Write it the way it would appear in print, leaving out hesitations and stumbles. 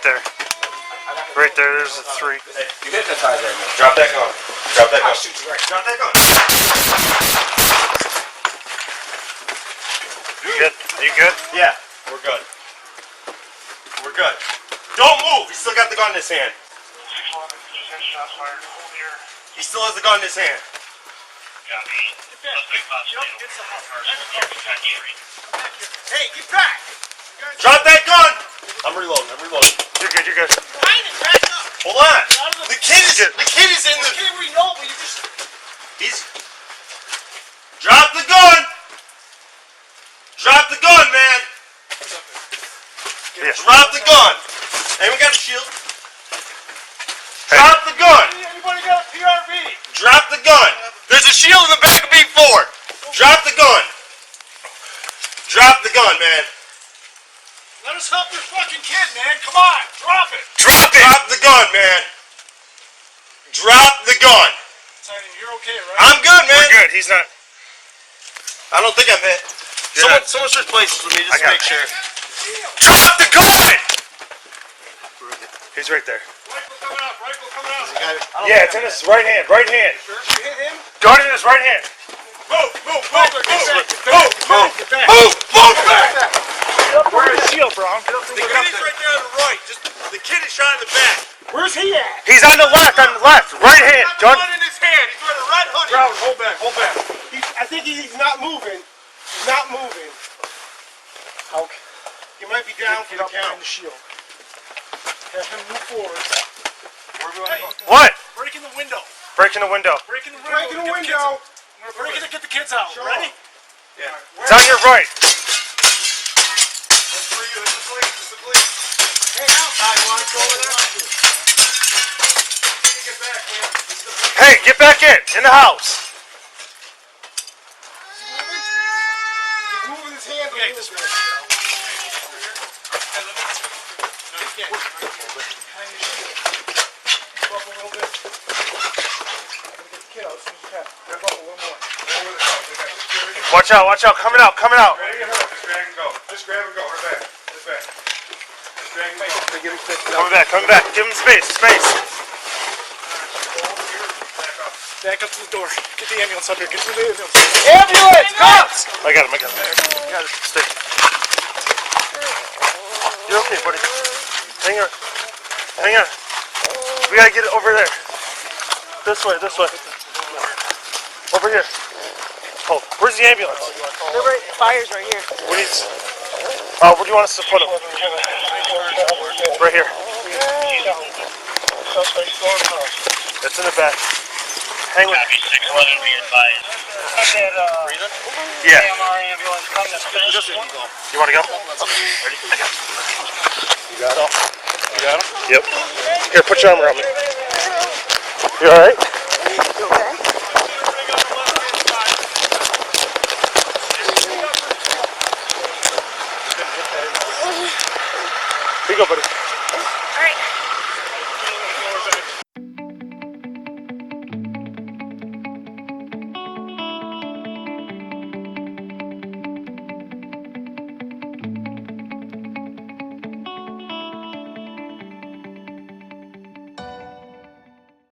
there. Right there, there's a 3. Hey, you hypnotize that man. Drop that gun. Drop that gun. I'll shoot you right. Drop that gun. You good? Are you good? Yeah, we're good. We're good. Don't move. He still got the gun in his hand. He still has the gun in his hand. Hey, get back! Drop that gun! I'm reloading. You're good, you're good. Hold on. The kid is in the... Okay, we know, but you just... He's... Drop the gun! Drop the gun, man! Yeah. Drop the gun! Anyone got a shield? Hey. Drop the gun! Anybody got a PRV? Drop the gun! There's a shield in the back of B4! Drop the gun! Drop the gun, man! Let us help your fucking kid, man. Come on, drop it. Drop it! Drop the gun, man! Drop the gun! Tiny, you're okay, right? I'm good, man! We're good, he's not... I don't think I'm hit. Someone switch places with me just to make sure. Drop the gun! He's right there. Rifle coming out. Yeah, it's in his right hand, Sure, you hit him? Gun in his right hand. Move! Where's the shield, bro? The kid is right there on the right. Just the kid is shot in the back. Where's he at? He's on the left, right hand. He's got Gun. the gun in his hand. He's wearing a red hoodie. Brown, hold back. I think he's not moving. He's not moving. Okay. He might be down for the count. The shield. Have him move forward. Where do I go? What? Breaking the window. Breaking the window. Breaking the window. We're breaking to get the kids out. Ready? Yeah. It's on your right. That's for you. It's the police. It's the police. Hey, outside. You want to go over there? Get back, man. This is the police. Hey, get back in the house. He's moving his hands a little bit. Up a little bit. Get the kid out as soon as you can. Grab up a little more. Watch out, coming out. Just grab and go. Just grab and go. Right back. Just back. Just grab and go. Coming back. Give him space. Back up to the door. Get the ambulance up here. Get to the ambulance. Ambulance! Cops! I got him. Stay. You're okay, buddy. Hang on. We gotta get it over there. This way. Over here. Oh, where's the ambulance? The fire's right here. Where do you want us to put him? Right here. It's in the back. Hang with me. 611, be advised. Yeah. AMR ambulance, come to You want to go? Okay. Ready? I got you. You got him? Yep. Here, put your arm around me. You alright?